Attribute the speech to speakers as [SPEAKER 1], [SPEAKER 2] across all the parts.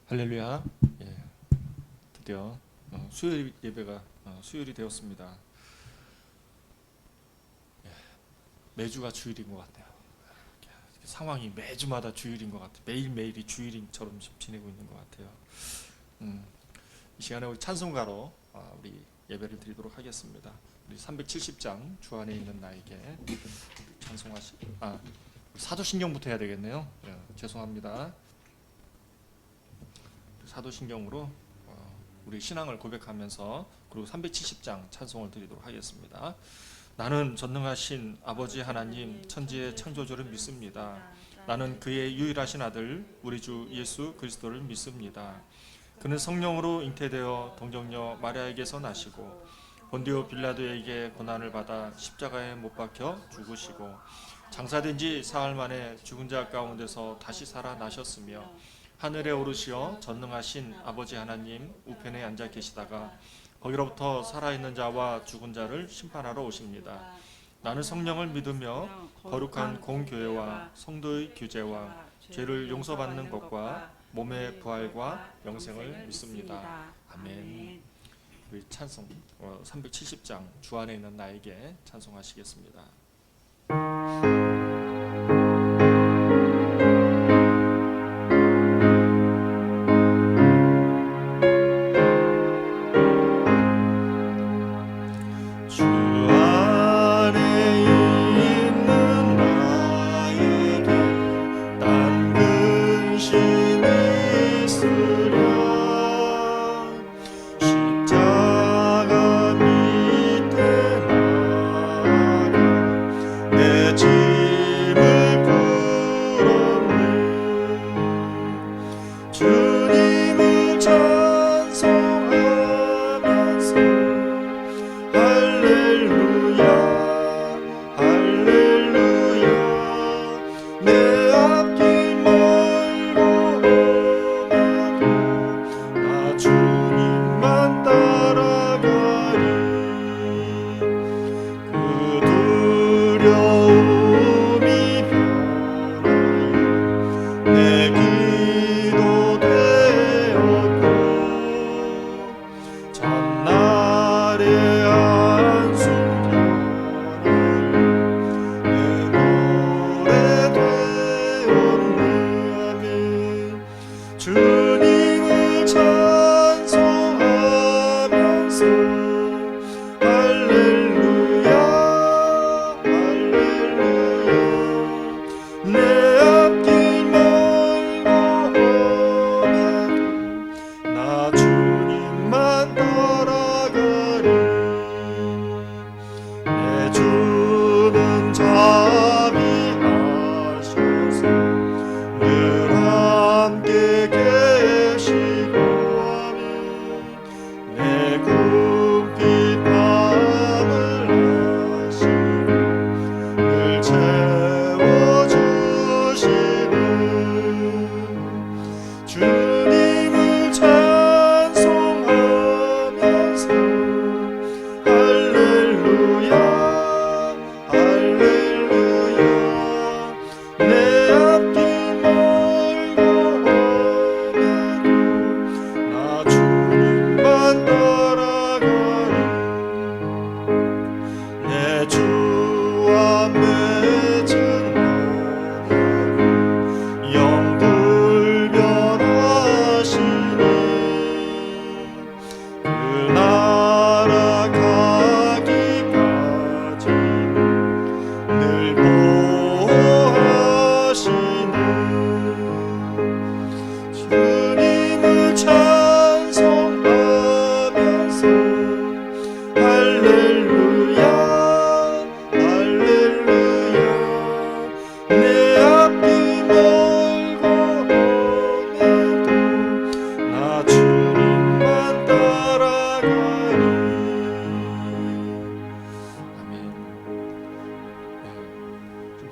[SPEAKER 1] 할렐루야. 예, 드디어 수요일 예배가 수요일이 되었습니다. 예, 매주가 주일인 것 같아요. 상황이 매주마다 주일인 것 같아요. 매일매일이 주일인처럼 지내고 있는 것 같아요. 이 시간에 우리 찬송가로 우리 예배를 드리도록 하겠습니다. 우리 370장 주 안에 있는 나에게 사도신경부터 해야 되겠네요. 예, 죄송합니다. 사도신경으로 우리 신앙을 고백하면서 그리고 370장 찬송을 드리도록 하겠습니다. 나는 전능하신 아버지 하나님 천지의 창조주를 믿습니다. 나는 그의 유일하신 아들 우리 주 예수 그리스도를 믿습니다. 그는 성령으로 잉태되어 동정녀 마리아에게서 나시고 본디오 빌라도에게 고난을 받아 십자가에 못 박혀 죽으시고 장사된 지 사흘 만에 죽은 자 가운데서 다시 살아나셨으며 하늘에 오르시어 전능하신 아버지 하나님 우편에 앉아 계시다가 거기로부터 살아있는 자와 죽은 자를 심판하러 오십니다. 나는 성령을 믿으며 거룩한 공교회와 성도의 규제와 죄를 용서받는 것과 몸의 부활과 영생을 믿습니다. 아멘. 우리 찬송 370장 주 안에 있는 나에게 찬송하시겠습니다.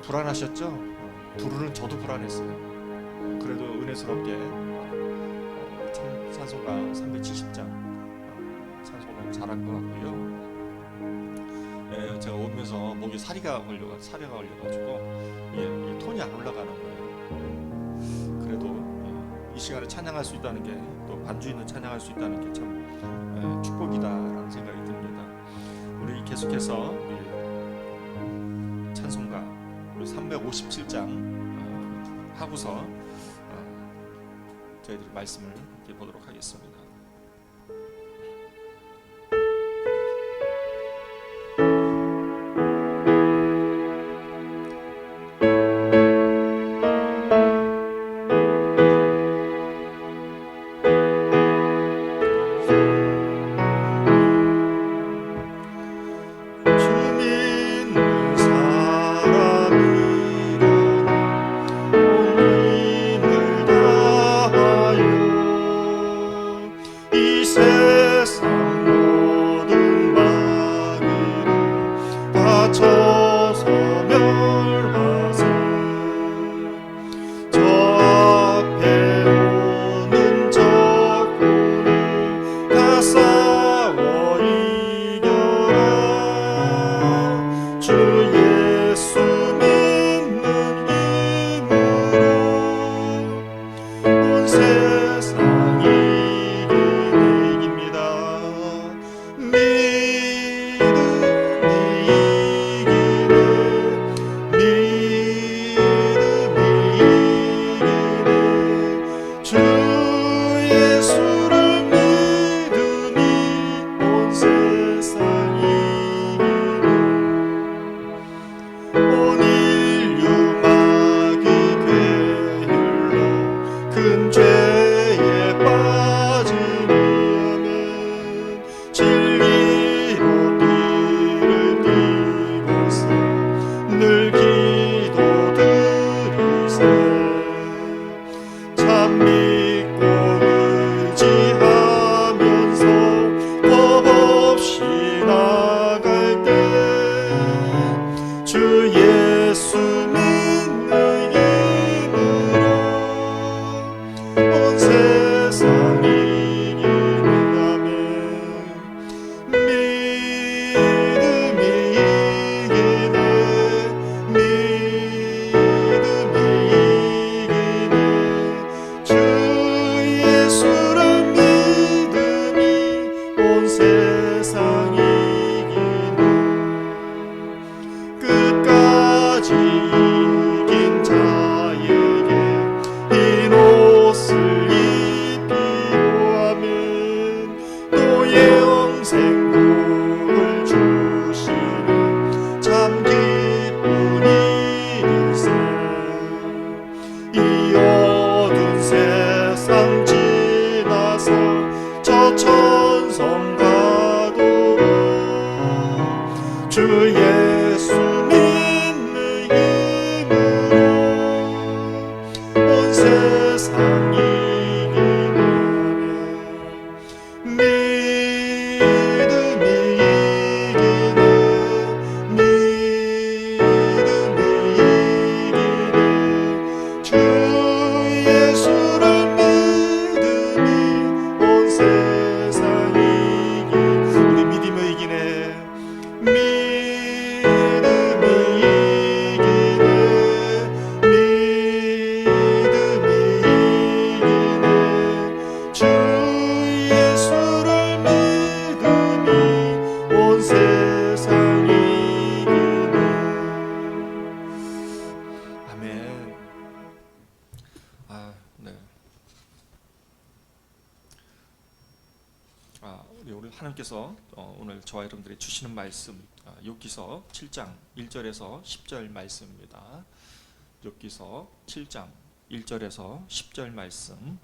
[SPEAKER 1] 불안하셨죠? 부르는 저도 불안했어요. 그래도 은혜스럽게 찬송가 370장 찬송을 잘한 것 같고요. 제가 오면서 목에 사리가 걸려가지고 톤이 안 올라가는 거예요. 그래도 이 시간에 찬양할 수 있다는 게, 또 반주 있는 찬양할 수 있다는 게 참 축복이다라는 생각이 듭니다. 우리 계속해서 우리 찬송가 우리 357장 하고서 저희들이 말씀을 함께 보도록 하겠습니다. 우리 하나님께서 오늘 저와 여러분들이 주시는 말씀 욥기서 7장 1절에서 10절 말씀입니다. 욥기서 7장 1절에서 10절 말씀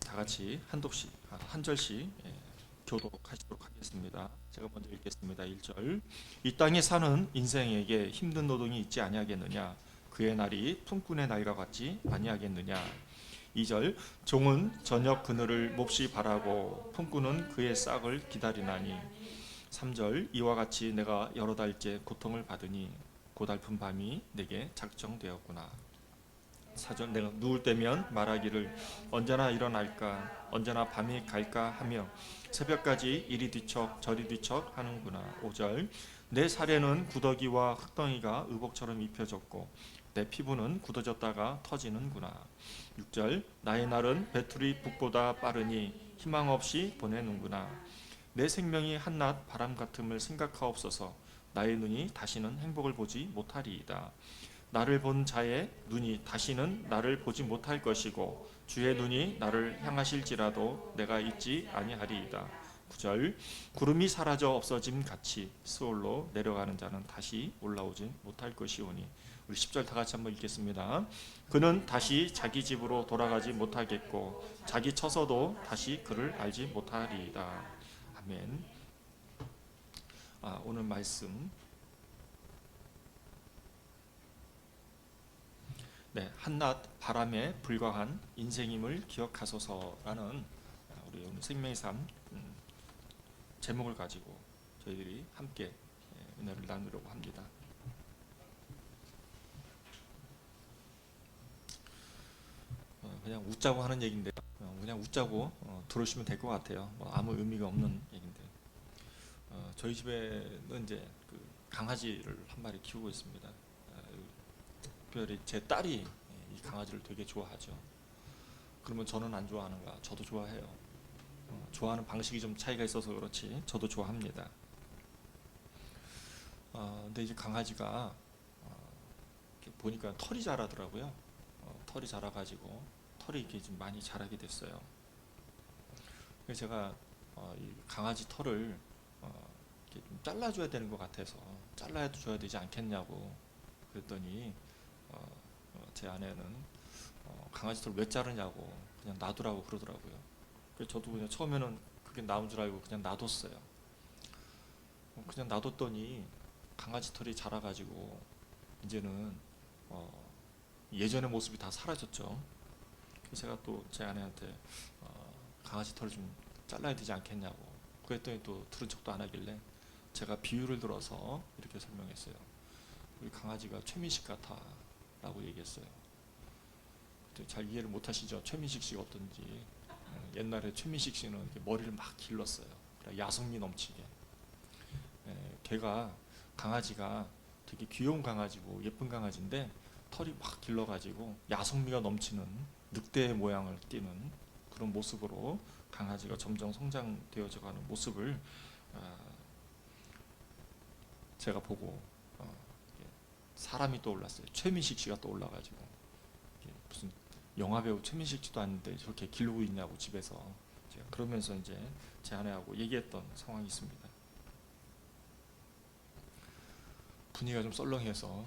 [SPEAKER 1] 다 같이 한 절씩 교독하시도록 하겠습니다. 제가 먼저 읽겠습니다. 1절. 이 땅에 사는 인생에게 힘든 노동이 있지 아니하겠느냐? 그의 날이 품꾼의 나이와 같지 아니하겠느냐? 2절. 종은 저녁 그늘을 몹시 바라고 품꾼은 그의 싹을 기다리나니. 3절. 이와 같이 내가 여러 달째 고통을 받으니 고달픈 밤이 내게 작정되었구나. 4절. 내가 누울 때면 말하기를 언제나 일어날까, 언제나 밤이 갈까 하며 새벽까지 이리 뒤척 저리 뒤척 하는구나. 5절. 내 살에는 구더기와 흙덩이가 의복처럼 입혀졌고 내 피부는 굳어졌다가 터지는구나. 6절 나의 날은 배틀이 북보다 빠르니 희망 없이 보내는구나. 내 생명이 한낮 바람 같음을 생각하옵소서. 나의 눈이 다시는 행복을 보지 못하리이다. 나를 본 자의 눈이 다시는 나를 보지 못할 것이고 주의 눈이 나를 향하실지라도 내가 잊지 아니하리이다. 9절 구름이 사라져 없어짐 같이 스올로 내려가는 자는 다시 올라오지 못할 것이오니. 우리 10절 다 같이 한번 읽겠습니다. 그는 다시 자기 집으로 돌아가지 못하겠고 자기 처소도 다시 그를 알지 못하리이다. 아멘. 오늘 말씀 한낮 바람에 불과한 인생임을 기억하소서라는 우리 오늘 생명의 삶 제목을 가지고 저희들이 함께 은혜를 나누려고 합니다. 그냥 웃자고 하는 얘기인데 그냥 웃자고 들으시면 될 것 같아요. 아무 의미가 없는 얘기인데 저희 집에는 이제 그 강아지를 한 마리 키우고 있습니다. 특별히 제 딸이 이 강아지를 되게 좋아하죠. 그러면 저는 안 좋아하는가? 저도 좋아해요. 좋아하는 방식이 좀 차이가 있어서 그렇지 저도 좋아합니다. 근데 이제 강아지가 보니까 털이 자라더라고요. 털이 자라가지고 털이 이렇게 좀 많이 자라게 됐어요. 그래서 제가 이 강아지 털을 이렇게 좀 잘라줘야 되는 것 같아서 잘라줘야 되지 않겠냐고 그랬더니 제 아내는 강아지 털 왜 자르냐고 그냥 놔두라고 그러더라고요. 그래서 저도 그냥 처음에는 그게 나온 줄 알고 그냥 놔뒀어요. 그냥 놔뒀더니 강아지 털이 자라가지고 이제는 예전의 모습이 다 사라졌죠. 그래서 제가 또 제 아내한테 강아지 털을 좀 잘라야 되지 않겠냐고 그랬더니 또 들은 척도 안 하길래 제가 비유를 들어서 이렇게 설명했어요. 우리 강아지가 최민식 같아 라고 얘기했어요. 잘 이해를 못 하시죠? 최민식 씨가 어떤지. 옛날에 최민식 씨는 이렇게 머리를 막 길렀어요. 야성미 넘치게. 걔가 강아지가 되게 귀여운 강아지고 예쁜 강아지인데 털이 막 길러가지고 야성미가 넘치는 늑대의 모양을 띠는 그런 모습으로 강아지가 점점 성장되어져가는 모습을 제가 보고 사람이 떠올랐어요. 최민식 씨가 떠올라가지고 무슨 영화배우 최민식 씨도 아닌데 저렇게 기르고 있냐고 집에서 제가 그러면서 이제 제 아내하고 얘기했던 상황이 있습니다. 분위기가 좀 썰렁해서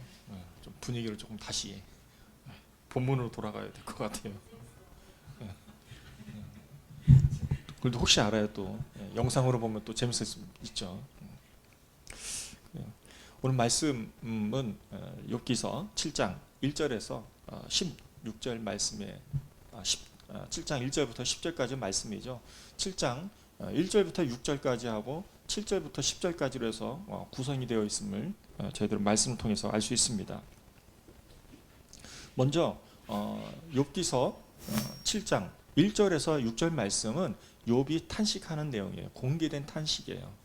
[SPEAKER 1] 좀 분위기를 조금 다시 본문으로 돌아가야 될 것 같아요. 그래도 혹시 알아요 또 영상으로 보면 또 재밌을 수 있죠. 오늘 말씀은 욥기서 7장 1절에서 16절 말씀에 7장 1절부터 10절까지 말씀이죠. 7장 1절부터 6절까지 하고 7절부터 10절까지로 해서 구성이 되어 있음을 저희들 말씀을 통해서 알 수 있습니다. 먼저 욥기서 7장 1절에서 6절 말씀은 욥이 탄식하는 내용이에요. 공개된 탄식이에요.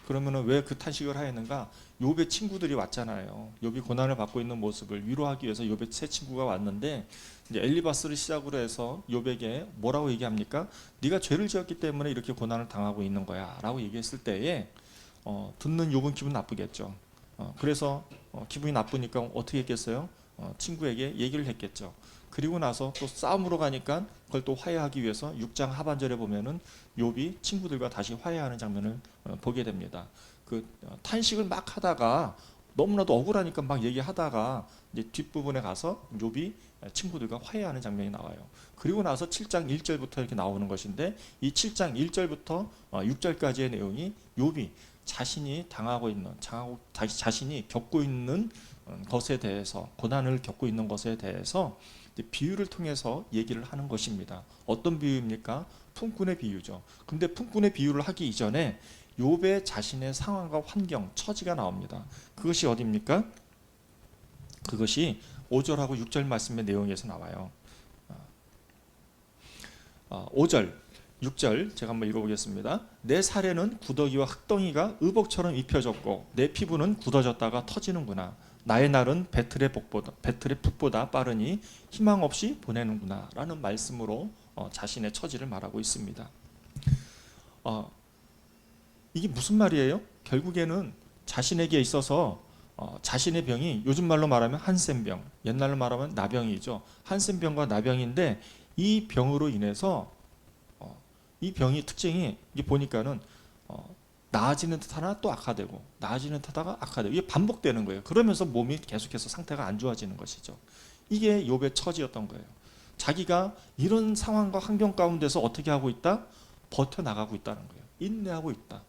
[SPEAKER 1] 그러면은 왜 그 탄식을 하였는가? 욥의 친구들이 왔잖아요. 욥이 고난을 받고 있는 모습을 위로하기 위해서 욥의 새 친구가 왔는데 이제 엘리바스를 시작으로 해서 욥에게 뭐라고 얘기합니까? 네가 죄를 지었기 때문에 이렇게 고난을 당하고 있는 거야라고 얘기했을 때에 듣는 욥은 기분 나쁘겠죠. 그래서 기분이 나쁘니까 어떻게 했겠어요? 친구에게 얘기를 했겠죠. 그리고 나서 또 싸움으로 가니까 그걸 또 화해하기 위해서 6장 하반절에 보면은 욥이 친구들과 다시 화해하는 장면을 보게 됩니다. 그 탄식을 막 하다가 너무나도 억울하니까 막 얘기하다가 이제 뒷부분에 가서 욥이 친구들과 화해하는 장면이 나와요. 그리고 나서 7장 1절부터 이렇게 나오는 것인데 이 7장 1절부터 6절까지의 내용이 욥이 자신이 당하고 있는 자신이 겪고 있는 것에 대해서 고난을 겪고 있는 것에 대해서 비유를 통해서 얘기를 하는 것입니다. 어떤 비유입니까? 품꾼의 비유죠. 근데 품꾼의 비유를 하기 이전에 욥의 자신의 상황과 환경, 처지가 나옵니다. 그것이 어디입니까? 그것이 5절하고 6절 말씀의 내용에서 나와요. 5절, 6절 제가 한번 읽어보겠습니다. 내 살에는 구더기와 흙덩이가 의복처럼 입혀졌고 내 피부는 굳어졌다가 터지는구나. 나의 날은 배틀의 풋보다 빠르니 희망 없이 보내는구나 라는 말씀으로 자신의 처지를 말하고 있습니다. 이게 무슨 말이에요? 결국에는 자신에게 있어서 자신의 병이 요즘 말로 말하면 한센병, 옛날로 말하면 나병이죠. 한센병과 나병인데 이 병으로 인해서 이 병이 특징이 이게 보니까는 나아지는 듯하나 또 악화되고 나아지는 듯하다가 악화되고 이게 반복되는 거예요. 그러면서 몸이 계속해서 상태가 안 좋아지는 것이죠. 이게 욥의 처지였던 거예요. 자기가 이런 상황과 환경 가운데서 어떻게 하고 있다? 버텨나가고 있다는 거예요. 인내하고 있다.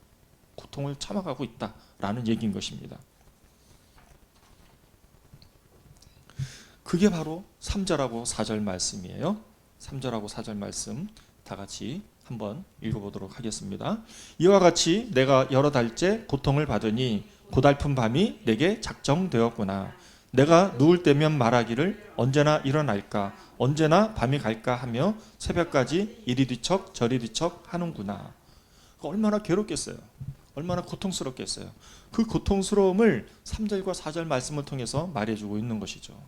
[SPEAKER 1] 고통을 참아가고 있다라는 얘기인 것입니다. 그게 바로 3절하고 4절 말씀이에요. 3절하고 4절 말씀 다 같이 한번 읽어보도록 하겠습니다. 이와 같이 내가 여러 달째 고통을 받으니 고달픈 밤이 내게 작정되었구나. 내가 누울 때면 말하기를 언제나 일어날까 언제나 밤이 갈까 하며 새벽까지 이리 뒤척 저리 뒤척 하는구나. 얼마나 괴롭겠어요. 얼마나 고통스럽겠어요. 그 고통스러움을 3절과 4절 말씀을 통해서 말해주고 있는 것이죠.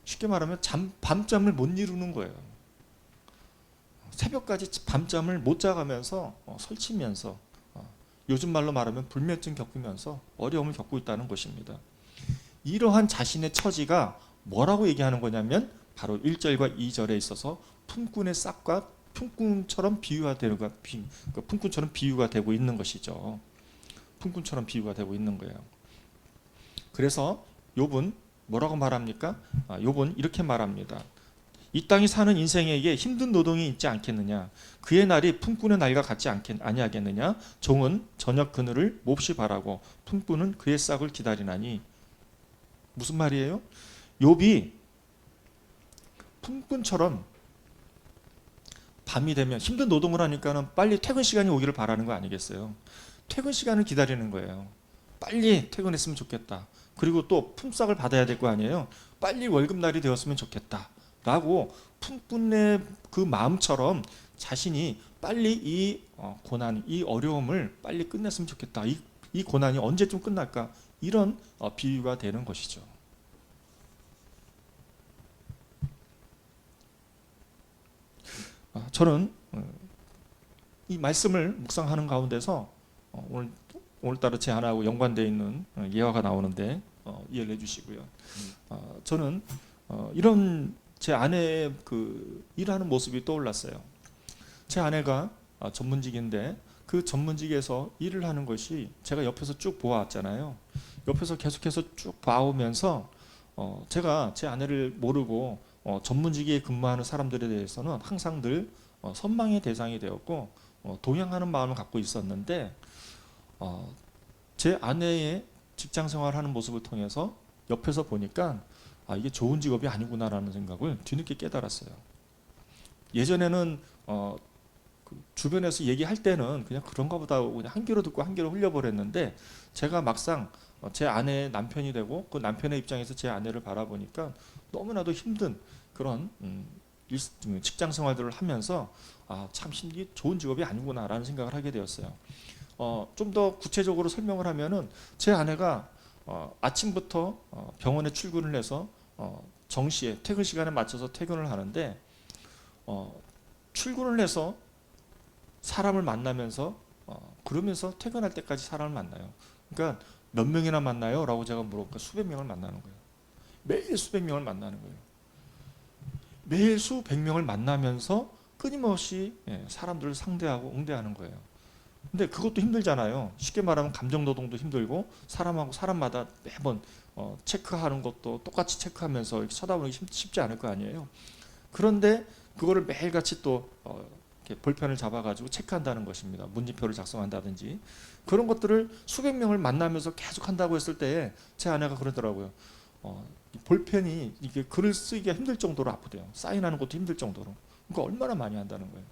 [SPEAKER 1] 쉽게 말하면 밤잠을 못 이루는 거예요. 새벽까지 밤잠을 못 자가면서 설치면서 요즘 말로 말하면 불면증 겪으면서 어려움을 겪고 있다는 것입니다. 이러한 자신의 처지가 뭐라고 얘기하는 거냐면 바로 1절과 2절에 있어서 품꾼의 싹과 품꾼처럼 비유가 되고 있는 것이죠. 품꾼처럼 비유가 되고 있는 거예요. 그래서 욥은 뭐라고 말합니까? 욥은 이렇게 말합니다. 이 땅이 사는 인생에게 힘든 노동이 있지 않겠느냐? 그의 날이 품꾼의 날과 같지 아니하겠느냐? 종은 저녁 그늘을 몹시 바라고 품꾼은 그의 싹을 기다리나니. 무슨 말이에요? 욥이 품꾼처럼 밤이 되면 힘든 노동을 하니까는 빨리 퇴근 시간이 오기를 바라는 거 아니겠어요? 퇴근 시간을 기다리는 거예요. 빨리 퇴근했으면 좋겠다. 그리고 또 품삯을 받아야 될 거 아니에요. 빨리 월급날이 되었으면 좋겠다 라고 품꾼의 그 마음처럼 자신이 빨리 이 고난, 이 어려움을 빨리 끝냈으면 좋겠다. 이 고난이 언제쯤 끝날까? 이런 비유가 되는 것이죠. 저는 이 말씀을 묵상하는 가운데서 오늘따라 제 하나하고 연관되어 있는 예화가 나오는데 이해를 해주시고요. 저는 이런 제 아내의 그 일하는 모습이 떠올랐어요. 제 아내가 전문직인데 그 전문직에서 일을 하는 것이 제가 옆에서 쭉 보아왔잖아요. 옆에서 계속해서 쭉 봐오면서 제가 제 아내를 모르고 전문직에 근무하는 사람들에 대해서는 항상 늘 선망의 대상이 되었고 동양하는 마음을 갖고 있었는데 제 아내의 직장 생활하는 모습을 통해서 옆에서 보니까 이게 좋은 직업이 아니구나라는 생각을 뒤늦게 깨달았어요. 예전에는 그 주변에서 얘기할 때는 그냥 그런가 보다 그냥 한 귀로 듣고 한 귀로 흘려버렸는데 제가 막상 제 아내의 남편이 되고 그 남편의 입장에서 제 아내를 바라보니까 너무나도 힘든 그런 직장 생활들을 하면서 참 이게 좋은 직업이 아니구나라는 생각을 하게 되었어요. 좀 더 구체적으로 설명을 하면은 제 아내가 아침부터 병원에 출근을 해서 정시에 퇴근 시간에 맞춰서 퇴근을 하는데 출근을 해서 사람을 만나면서 그러면서 퇴근할 때까지 사람을 만나요. 그러니까 몇 명이나 만나요? 라고 제가 물어보니까 수백 명을 만나는 거예요. 매일 수백 명을 만나는 거예요. 매일 수백 명을 만나면서 끊임없이 사람들을 상대하고 응대하는 거예요. 근데 그것도 힘들잖아요. 쉽게 말하면 감정노동도 힘들고 사람하고 사람마다 매번 체크하는 것도 똑같이 체크하면서 이렇게 쳐다보는 게 쉽지 않을 거 아니에요. 그런데 그거를 매일같이 또 이렇게 볼펜을 잡아가지고 체크한다는 것입니다. 문진표를 작성한다든지 그런 것들을 수백 명을 만나면서 계속 한다고 했을 때 제 아내가 그러더라고요. 볼펜이 이게 글을 쓰기가 힘들 정도로 아프대요. 사인하는 것도 힘들 정도로. 그러니까 얼마나 많이 한다는 거예요.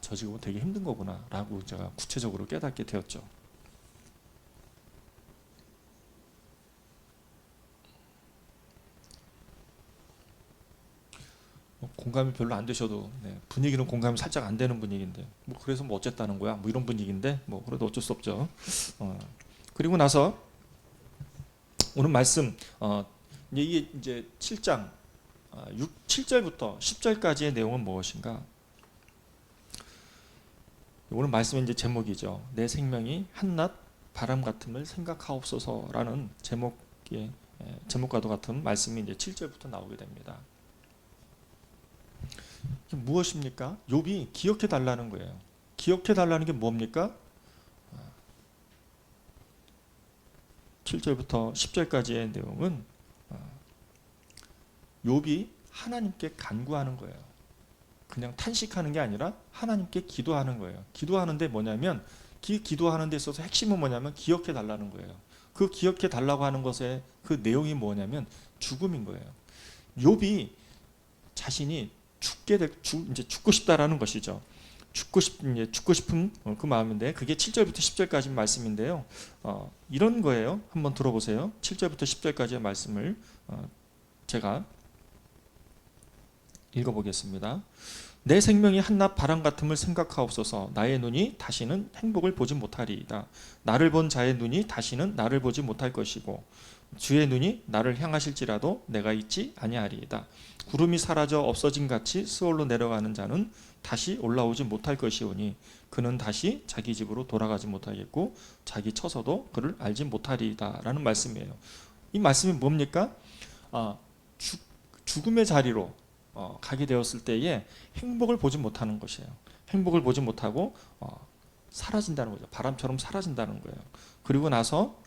[SPEAKER 1] 저 직업은 되게 힘든 거구나 라고 제가 구체적으로 깨닫게 되었죠. 공감이 별로 안 되셔도 분위기는 공감이 살짝 안 되는 분위기인데 그래서 어쨌다는 거야 이런 분위기인데 그래도 어쩔 수 없죠. 그리고 나서 오늘 말씀 이게 이제 7장 7절부터 10절까지의 내용은 무엇인가? 오늘 말씀의 이제 제목이죠. 내 생명이 한낱 바람 같음을 생각하옵소서라는 제목과도 같은 말씀이 이제 7절부터 나오게 됩니다. 이게 무엇입니까? 욥이 기억해 달라는 거예요. 기억해 달라는 게 뭡니까? 7절부터 10절까지의 내용은 욥이 하나님께 간구하는 거예요. 그냥 탄식하는 게 아니라 하나님께 기도하는 거예요. 기도하는데 뭐냐면 기도하는 데 있어서 핵심은 뭐냐면 기억해 달라는 거예요. 그 기억해 달라고 하는 것의 그 내용이 뭐냐면 죽음인 거예요. 욥이 자신이 이제 죽고 싶다라는 것이죠. 죽고 싶은 그 마음인데 그게 7절부터 10절까지 말씀인데요. 이런 거예요. 한번 들어보세요. 7절부터 10절까지의 말씀을 제가 읽어보겠습니다. 내 생명이 한낱 바람 같음을 생각하옵소서. 나의 눈이 다시는 행복을 보지 못하리이다. 나를 본 자의 눈이 다시는 나를 보지 못할 것이고 주의 눈이 나를 향하실지라도 내가 있지 아니하리이다. 구름이 사라져 없어진 같이 스올로 내려가는 자는 다시 올라오지 못할 것이오니 그는 다시 자기 집으로 돌아가지 못하겠고 자기 처소도 그를 알지 못하리이다 라는 말씀이에요. 이 말씀이 뭡니까? 죽음의 자리로 가게 되었을 때에 행복을 보지 못하는 것이에요. 행복을 보지 못하고 사라진다는 거죠. 바람처럼 사라진다는 거예요. 그리고 나서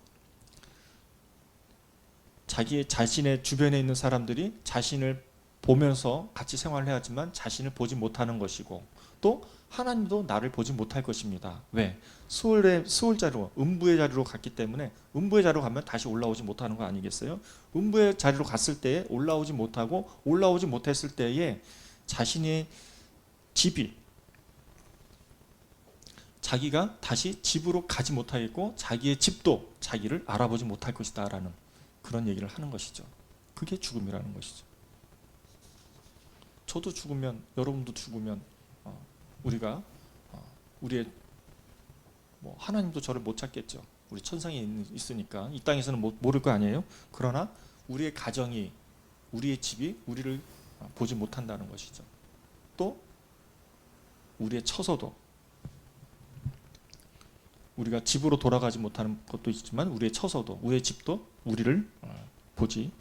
[SPEAKER 1] 자신의 주변에 있는 사람들이 자신을 보면서 같이 생활을 해야지만 자신을 보지 못하는 것이고 또 하나님도 나를 보지 못할 것입니다. 왜? 수월 자리로, 음부의 자리로 갔기 때문에 음부의 자리로 가면 다시 올라오지 못하는 거 아니겠어요? 음부의 자리로 갔을 때에 올라오지 못했을 때에 자신의 집이 자기가 다시 집으로 가지 못하겠고 자기의 집도 자기를 알아보지 못할 것이다 라는 그런 얘기를 하는 것이죠. 그게 죽음이라는 것이죠. 저도 죽으면 여러분도 죽으면 우리가 우리의 하나님도 저를 못 찾겠죠. 우리 천상에 있으니까 이 땅에서는 모를 거 아니에요. 그러나 우리의 가정이 우리의 집이 우리를 보지 못한다는 것이죠. 또 우리의 처소도 우리가 집으로 돌아가지 못하는 것도 있지만 우리의 처소도 우리의 집도 우리를 보지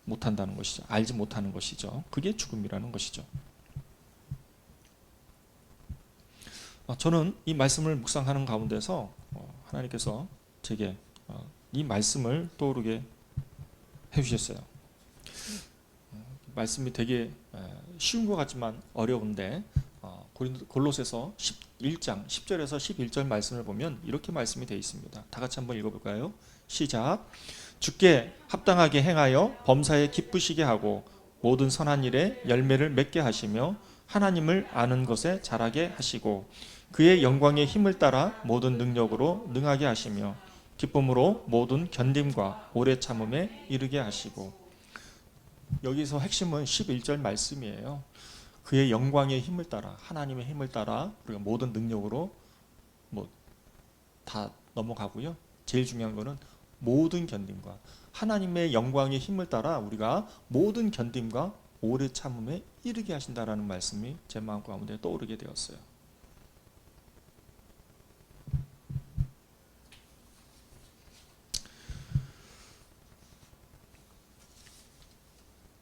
[SPEAKER 1] 못한다는 것이죠. 알지 못하는 것이죠. 그게 죽음이라는 것이죠. 저는 이 말씀을 묵상하는 가운데서 하나님께서 제게 이 말씀을 떠오르게 해주셨어요. 말씀이 되게 쉬운 것 같지만 어려운데 골로새서 1장 10절에서 11절 말씀을 보면 이렇게 말씀이 되어 있습니다. 다 같이 한번 읽어볼까요? 시작. 주께 합당하게 행하여 범사에 기쁘시게 하고 모든 선한 일에 열매를 맺게 하시며 하나님을 아는 것에 자라게 하시고 그의 영광의 힘을 따라 모든 능력으로 능하게 하시며 기쁨으로 모든 견딤과 오래 참음에 이르게 하시고. 여기서 핵심은 11절 말씀이에요. 그의 영광의 힘을 따라 하나님의 힘을 따라 우리가 모든 능력으로 다 넘어가고요. 제일 중요한 거는 모든 견딤과 하나님의 영광의 힘을 따라 우리가 모든 견딤과 오래 참음에 이르게 하신다라는 말씀이 제 마음 가운데 떠오르게 되었어요.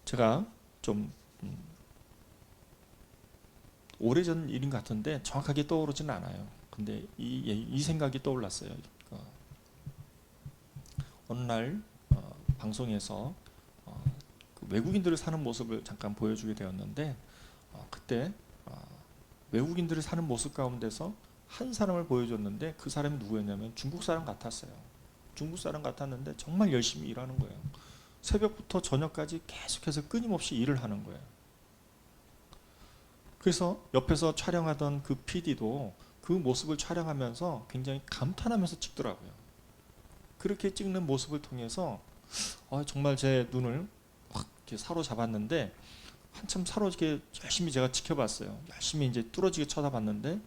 [SPEAKER 1] 제가 좀 오래전 일인 것 같은데 정확하게 떠오르지는 않아요. 근데 이 생각이 떠올랐어요. 어느 날 방송에서 그 외국인들을 사는 모습을 잠깐 보여주게 되었는데 그때 외국인들을 사는 모습 가운데서 한 사람을 보여줬는데 그 사람이 누구였냐면 중국 사람 같았어요. 중국 사람 같았는데 정말 열심히 일하는 거예요. 새벽부터 저녁까지 계속해서 끊임없이 일을 하는 거예요. 그래서 옆에서 촬영하던 그 PD도 그 모습을 촬영하면서 굉장히 감탄하면서 찍더라고요. 그렇게 찍는 모습을 통해서 정말 제 눈을 확 이렇게 사로잡았는데 한참 사로잡게 열심히 제가 지켜봤어요. 열심히 이제 뚫어지게 쳐다봤는데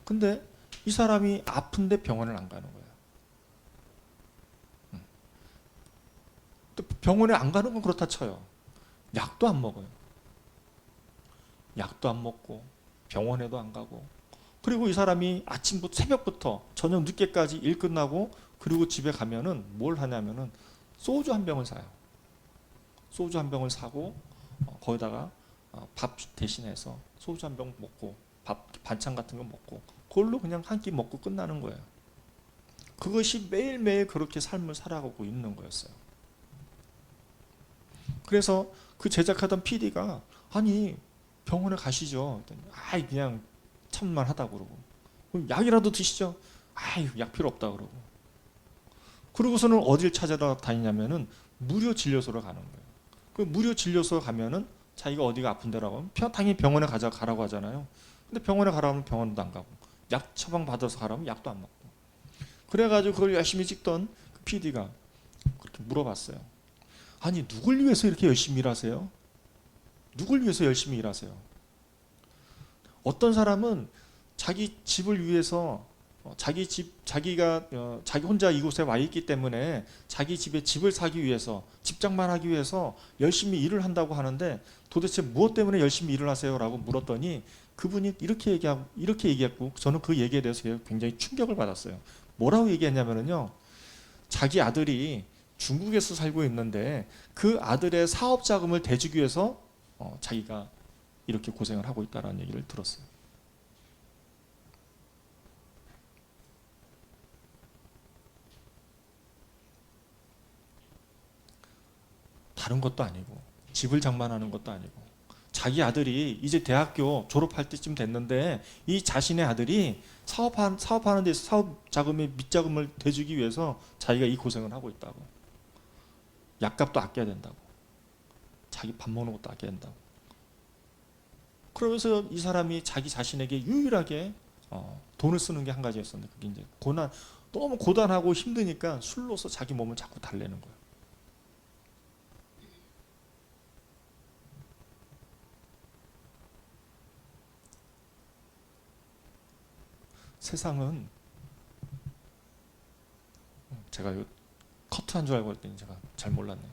[SPEAKER 1] 근데 이 사람이 아픈데 병원을 안 가는 거예요. 병원에 안 가는 건 그렇다 쳐요. 약도 안 먹어요. 약도 안 먹고 병원에도 안 가고, 그리고 이 사람이 아침부터 새벽부터 저녁 늦게까지 일 끝나고 그리고 집에 가면은 뭘 하냐면은 소주 한 병을 사요. 소주 한 병을 사고 거기다가 밥 대신해서 소주 한 병 먹고 밥 반찬 같은 거 먹고 그걸로 그냥 한 끼 먹고 끝나는 거예요. 그것이 매일매일 그렇게 삶을 살아가고 있는 거였어요. 그래서 그 제작하던 PD가 아니 병원에 가시죠. 아이 그냥 참만 하다 그러고, 그럼 약이라도 드시죠. 아이 약 필요 없다 그러고, 그러고서는 어딜 찾아다 다니냐면은 무료 진료소로 가는 거예요. 그 무료 진료소 가면은 자기가 어디가 아픈데라고 하면 당연히 병원에 가라고 하잖아요. 근데 병원에 가라면 병원도 안 가고, 약 처방 받아서 가라면 약도 안 먹고. 그래가지고 그걸 열심히 찍던 그 PD가 그렇게 물어봤어요. 아니 누굴 위해서 이렇게 열심히 일하세요? 누굴 위해서 열심히 일하세요? 어떤 사람은 자기 집을 위해서 자기가 자기 혼자 이곳에 와 있기 때문에 자기 집에 집을 사기 위해서, 집장만 하기 위해서 열심히 일을 한다고 하는데 도대체 무엇 때문에 열심히 일을 하세요라고 물었더니 그분이 이렇게 얘기했고, 저는 그 얘기에 대해서 굉장히 충격을 받았어요. 뭐라고 얘기했냐면요, 자기 아들이 중국에서 살고 있는데 그 아들의 사업 자금을 대주기 위해서 자기가 이렇게 고생을 하고 있다는 얘기를 들었어요. 다른 것도 아니고 집을 장만하는 것도 아니고, 자기 아들이 이제 대학교 졸업할 때쯤 됐는데 이 자신의 아들이 사업하는 데서 사업 자금의 밑자금을 대주기 위해서 자기가 이 고생을 하고 있다고. 약값도 아껴야 된다고, 자기 밥 먹는 것도 아껴야 된다고. 그러면서 이 사람이 자기 자신에게 유일하게 돈을 쓰는 게 한 가지였었는데, 그게 이제 너무 고단하고 힘드니까 술로서 자기 몸을 자꾸 달래는 거예요. 세상은, 제가 커트한 줄 알고 했더니 제가 잘 몰랐네요.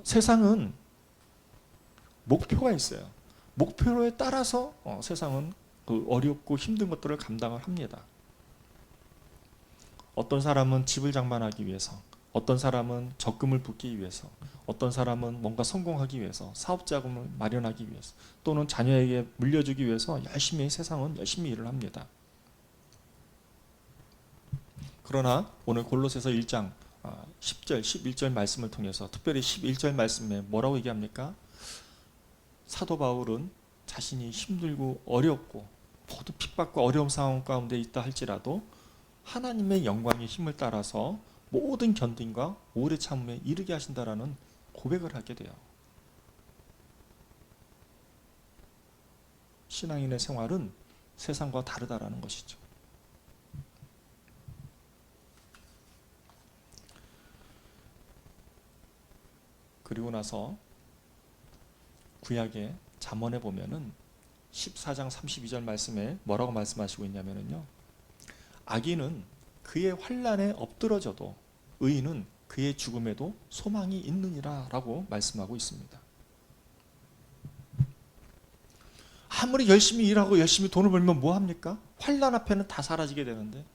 [SPEAKER 1] 세상은 목표가 있어요. 목표에 따라서 세상은 그 어렵고 힘든 것들을 감당을 합니다. 어떤 사람은 집을 장만하기 위해서, 어떤 사람은 적금을 붓기 위해서, 어떤 사람은 뭔가 성공하기 위해서, 사업 자금을 마련하기 위해서, 또는 자녀에게 물려주기 위해서 세상은 열심히 일을 합니다. 그러나 오늘 골로새서 1장 10절, 11절 말씀을 통해서, 특별히 11절 말씀에 뭐라고 얘기합니까? 사도 바울은 자신이 힘들고 어렵고 모두 핍박과 어려움 상황 가운데 있다 할지라도 하나님의 영광의 힘을 따라서 모든 견딘과 오래 참음에 이르게 하신다라는 고백을 하게 돼요. 신앙인의 생활은 세상과 다르다라는 것이죠. 그리고 나서 구약의 잠언에 보면은 14장 32절 말씀에 뭐라고 말씀하시고 있냐면요, 악인은 그의 환난에 엎드러져도 의인은 그의 죽음에도 소망이 있느니라 라고 말씀하고 있습니다. 아무리 열심히 일하고 열심히 돈을 벌면 뭐합니까? 환난 앞에는 다 사라지게 되는데,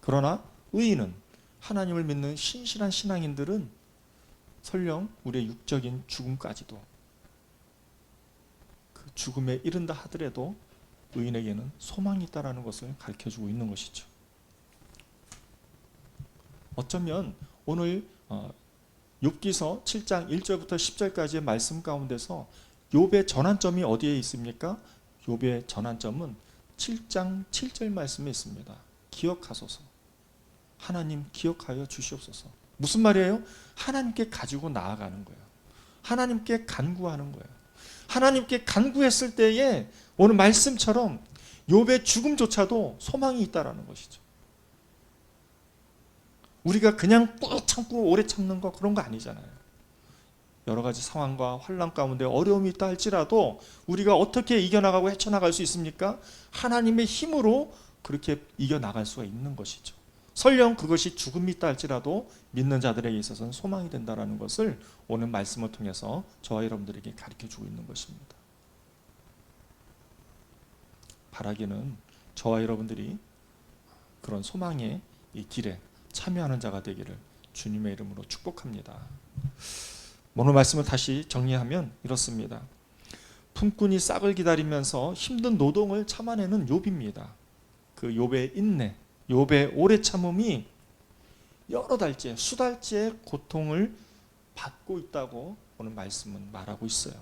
[SPEAKER 1] 그러나 의인은, 하나님을 믿는 신실한 신앙인들은 설령 우리의 육적인 죽음까지도, 그 죽음에 이른다 하더라도 의인에게는 소망이 있다는 것을 가르쳐주고 있는 것이죠. 어쩌면 오늘 욥기서 7장 1절부터 10절까지의 말씀 가운데서 욥의 전환점이 어디에 있습니까? 욥의 전환점은 7장 7절 말씀에 있습니다. 기억하소서, 하나님 기억하여 주시옵소서. 무슨 말이에요? 하나님께 가지고 나아가는 거예요. 하나님께 간구하는 거예요. 하나님께 간구했을 때에 오늘 말씀처럼 욥의 죽음조차도 소망이 있다라는 것이죠. 우리가 그냥 꾹 참고 오래 참는 거, 그런 거 아니잖아요. 여러 가지 상황과 환난 가운데 어려움이 있다 할지라도 우리가 어떻게 이겨나가고 헤쳐나갈 수 있습니까? 하나님의 힘으로 그렇게 이겨나갈 수가 있는 것이죠. 설령 그것이 죽음이 있다 할지라도 믿는 자들에게 있어서는 소망이 된다는 것을 오늘 말씀을 통해서 저와 여러분들에게 가르쳐주고 있는 것입니다. 바라기는 저와 여러분들이 그런 소망의 이 길에 참여하는 자가 되기를 주님의 이름으로 축복합니다. 오늘 말씀을 다시 정리하면 이렇습니다. 품꾼이 싹을 기다리면서 힘든 노동을 참아내는 욥입니다. 그 욥의 인내, 욥의 오래 참음이 여러 달째, 수달째의 고통을 받고 있다고 오늘 말씀은 말하고 있어요.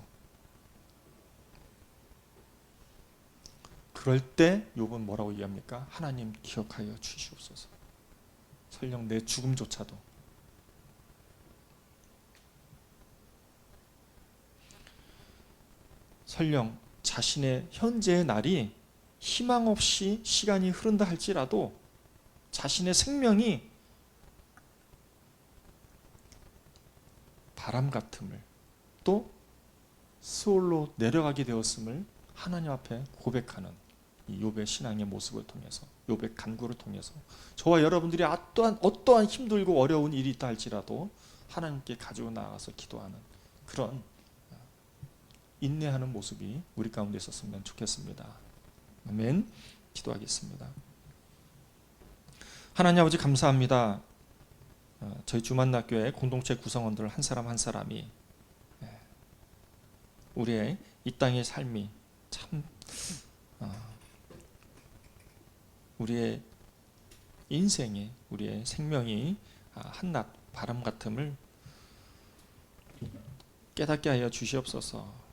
[SPEAKER 1] 그럴 때 욥은 뭐라고 얘기합니까? 하나님 기억하여 주시옵소서. 설령 내 죽음조차도 설령 자신의 현재의 날이 희망 없이 시간이 흐른다 할지라도 자신의 생명이 바람 같음을 또 스올로 내려가게 되었음을 하나님 앞에 고백하는 이 욥의 신앙의 모습을 통해서, 욥의 간구를 통해서 저와 여러분들이 어떠한 힘들고 어려운 일이 있다 할지라도 하나님께 가지고 나가서 기도하는 그런 인내하는 모습이 우리 가운데 있었으면 좋겠습니다. 아멘. 기도하겠습니다. 하나님 아버지 감사합니다. 저희 주만나교회 공동체 구성원들 한 사람 한 사람이 우리의 이 땅의 삶이 참 우리의 인생에 우리의 생명이 한낮 바람 같음을 깨닫게 하여 주시옵소서.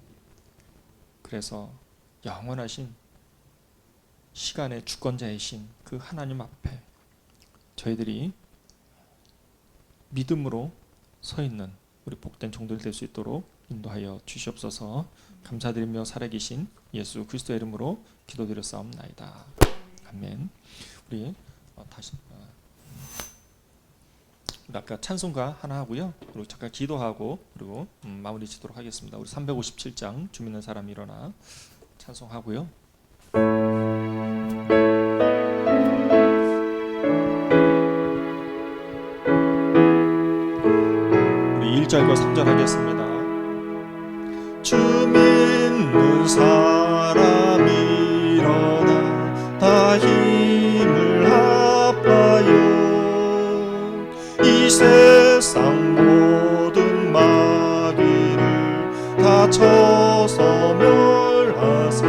[SPEAKER 1] 그래서 영원하신 시간의 주권자이신 그 하나님 앞에 저희들이 믿음으로 서 있는 우리 복된 종들 될 수 있도록 인도하여 주시옵소서. 감사드리며 살아계신 예수 그리스도의 이름으로 기도드렸사옵나이다. 아멘. 우리 다시 아까 찬송가 하나 하고요. 그리고 잠깐 기도하고 그리고 마무리 짓도록 하겠습니다. 우리 357장 주 믿는 사람 일어나 찬송하고요. 우리 1절과 3절 하겠습니다. 주 믿는 사람 일어나 다 힘을 합하여 이 세상 모든 마귀를 다 쳐서 멸하세.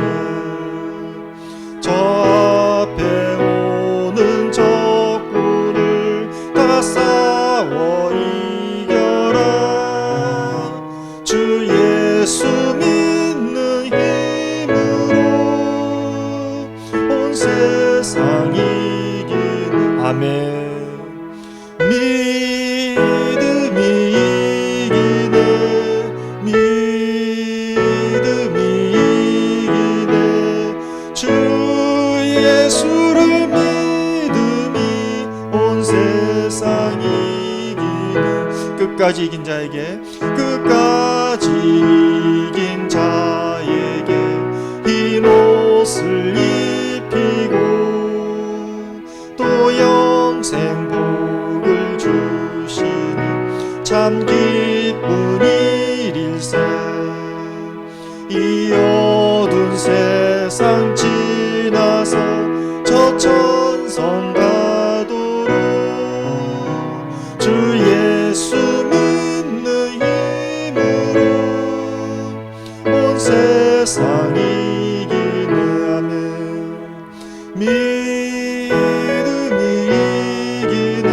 [SPEAKER 1] 저 앞에 오는 적군을 다 싸워 이겨라. 주 예수 믿는 힘으로 온 세상 이기는 아멘. 믿음이 이기네. 믿음이 이기네. 주 예수를 믿음이 온 세상 이기네. 끝까지 이긴 자에게 끝까지 이긴 자에게 흰 옷을 입히고 또 영생 복을 주시니 참 기쁜 일일세. 이 어두운 세상 지나서 저 천성 가도록 주 예수 믿는 힘으로 온 세상 이기네. 아멘. 믿음이 이기네.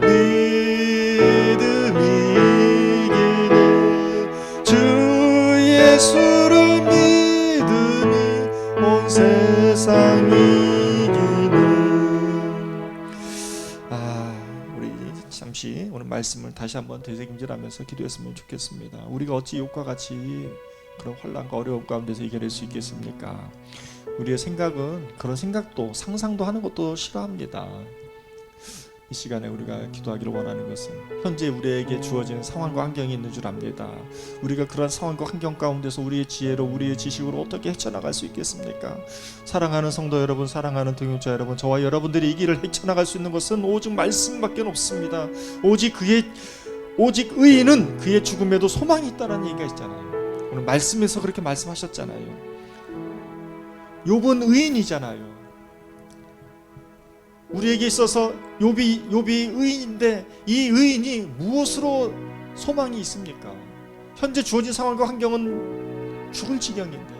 [SPEAKER 1] 믿음이 이기네. 주 예수를 믿음이 온 세상 이기네. 우리 잠시 오늘 말씀을 다시 한번 되새김질하면서 기도했으면 좋겠습니다. 우리가 어찌 욥과 같이 그런 혼란과 어려움 가운데서 이겨낼 수 있겠습니까? 우리의 생각은 그런 생각도 상상도 하는 것도 싫어합니다. 이 시간에 우리가 기도하기를 원하는 것은 현재 우리에게 주어지는 상황과 환경이 있는 줄 압니다. 우리가 그런 상황과 환경 가운데서 우리의 지혜로 우리의 지식으로 어떻게 헤쳐나갈 수 있겠습니까? 사랑하는 성도 여러분, 사랑하는 동역자 여러분, 저와 여러분들이 이 길을 헤쳐나갈 수 있는 것은 오직 말씀밖에 없습니다. 오직 의인은 그의 죽음에도 소망이 있다는 얘기가 있잖아요. 오늘 말씀에서 그렇게 말씀하셨잖아요. 욥은 의인이잖아요. 우리에게 있어서 욥이 의인인데 이 의인이 무엇으로 소망이 있습니까? 현재 주어진 상황과 환경은 죽을 지경인데,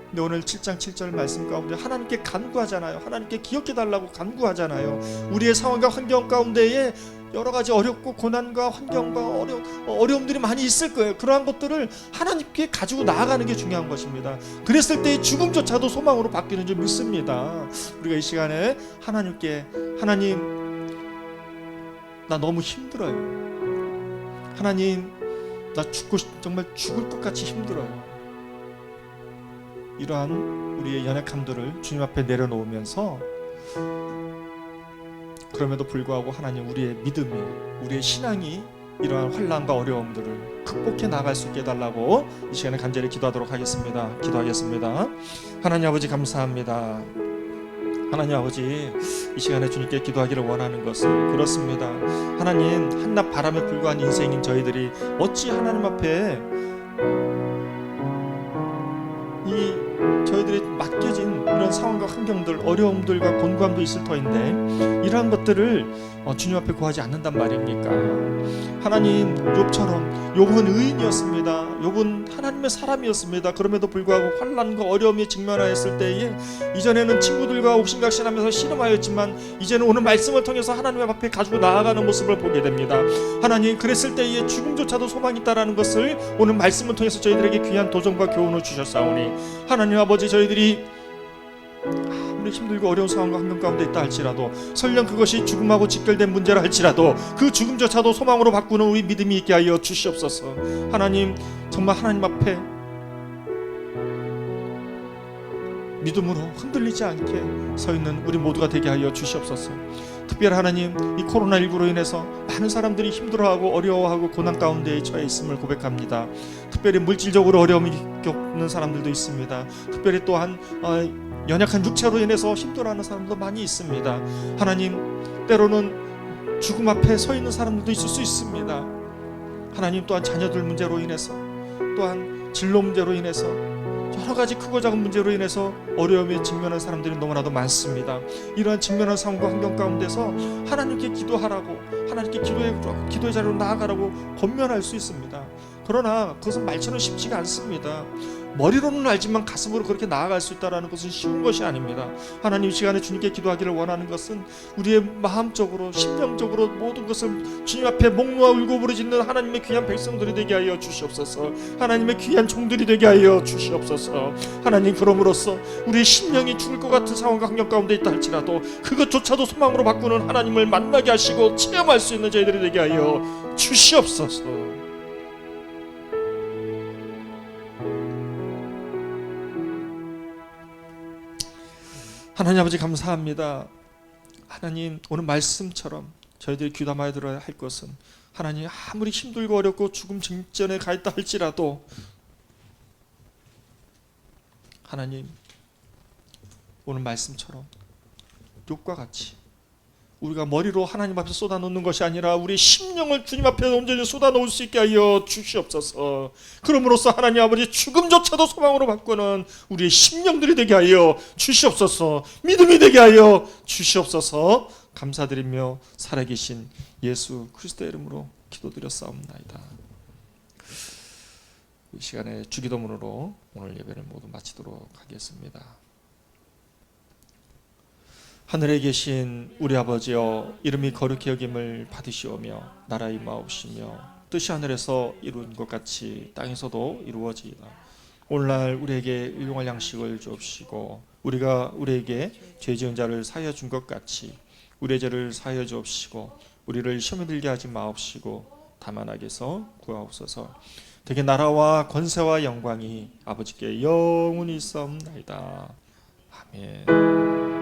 [SPEAKER 1] 근데 오늘 7장 7절 말씀 가운데 하나님께 간구하잖아요. 하나님께 기억해 달라고 간구하잖아요. 우리의 상황과 환경 가운데에 여러 가지 어렵고 고난과 환경과 어려움들이 많이 있을 거예요. 그러한 것들을 하나님께 가지고 나아가는 게 중요한 것입니다. 그랬을 때 죽음조차도 소망으로 바뀌는 줄 믿습니다. 우리가 이 시간에 하나님께, 하나님, 나 너무 힘들어요. 하나님, 나 정말 죽을 것 같이 힘들어요. 이러한 우리의 연약함들을 주님 앞에 내려놓으면서, 그럼에도 불구하고 하나님, 우리의 믿음이, 우리의 신앙이 이러한 환난과 어려움들을 극복해 나갈 수 있게 해달라고 이 시간에 간절히 기도하도록 하겠습니다. 기도하겠습니다. 하나님 아버지, 감사합니다. 하나님 아버지, 이 시간에 주님께 기도하기를 원하는 것은 그렇습니다. 하나님, 한낱 바람에 불과한 인생인 저희들이 어찌 하나님 앞에 저희들이 맡겨진 이런 상황과 환경들, 어려움들과 곤고함도 있을 터인데 이러한 것들을 주님 앞에 구하지 않는단 말입니까? 하나님, 욥은 의인이었습니다. 욥은 하나님의 사람이었습니다. 그럼에도 불구하고 환난과 어려움에 직면하였을 때에 이전에는 친구들과 옥신각신하면서 씨름하였지만 이제는 오늘 말씀을 통해서 하나님 앞에 가지고 나아가는 모습을 보게 됩니다. 하나님, 그랬을 때에 죽음조차도 소망이 있다라는 것을 오늘 말씀을 통해서 저희들에게 귀한 도전과 교훈을 주셨사오니, 하나님 아버지, 저희들이 아무리 힘들고 어려운 상황과 환경 가운데 있다 할지라도, 설령 그것이 죽음하고 직결된 문제라 할지라도 그 죽음조차도 소망으로 바꾸는 우리 믿음이 있게 하여 주시옵소서. 하나님, 정말 하나님 앞에 믿음으로 흔들리지 않게 서 있는 우리 모두가 되게 하여 주시옵소서. 특별히 하나님, 이 코로나19로 인해서 많은 사람들이 힘들어하고 어려워하고 고난 가운데 처해 있음을 고백합니다. 특별히 물질적으로 어려움이 겪는 사람들도 있습니다. 특별히 또한 연약한 육체로 인해서 힘들어하는 사람도 많이 있습니다. 하나님, 때로는 죽음 앞에 서 있는 사람들도 있을 수 있습니다. 하나님, 또한 자녀들 문제로 인해서, 또한 진로 문제로 인해서, 여러 가지 크고 작은 문제로 인해서 어려움에 직면한 사람들이 너무나도 많습니다. 이러한 직면한 상황과 환경 가운데서 하나님께 기도하라고, 하나님께 기도의 자리로 나아가라고 권면할 수 있습니다. 그러나 그것은 말처럼 쉽지가 않습니다. 머리로는 알지만 가슴으로 그렇게 나아갈 수 있다는 것은 쉬운 것이 아닙니다. 하나님, 이 시간에 주님께 기도하기를 원하는 것은 우리의 마음적으로, 심령적으로 모든 것을 주님 앞에 목 놓아 울고 부르짖는 하나님의 귀한 백성들이 되게 하여 주시옵소서. 하나님의 귀한 종들이 되게 하여 주시옵소서. 하나님, 그럼으로써 우리의 심령이 죽을 것 같은 상황과 환경 가운데 있다 할지라도 그것조차도 소망으로 바꾸는 하나님을 만나게 하시고 체험할 수 있는 저희들이 되게 하여 주시옵소서. 하나님 아버지, 감사합니다. 하나님, 오늘 말씀처럼 저희들이 귀담아야 들어야 할 것은, 하나님, 아무리 힘들고 어렵고 죽음 직전에 가 있다 할지라도 하나님, 오늘 말씀처럼 욥과 같이 우리가 머리로 하나님 앞에 쏟아놓는 것이 아니라 우리 심령을 주님 앞에 온전히 쏟아놓을 수 있게 하여 주시옵소서. 그럼으로써 하나님 아버지, 죽음조차도 소망으로 바꾸는 우리의 심령들이 되게 하여 주시옵소서. 믿음이 되게 하여 주시옵소서. 감사드리며 살아계신 예수 그리스도의 이름으로 기도드렸사옵나이다. 이 시간에 주기도문으로 오늘 예배를 모두 마치도록 하겠습니다. 하늘에 계신 우리 아버지여, 이름이 거룩히 여김을 받으시오며 나라 임하옵시며 뜻이 하늘에서 이룬 것 같이 땅에서도 이루어지이다. 오늘날 우리에게 일용할 양식을 주옵시고 우리가 우리에게 죄 지은 자를 사하여 준 것 같이 우리의 죄를 사하여 주옵시고 우리를 시험에 들게 하지 마옵시고 다만 악에서 구하옵소서. 되게 나라와 권세와 영광이 아버지께 영원히 있사옵나이다. 아멘.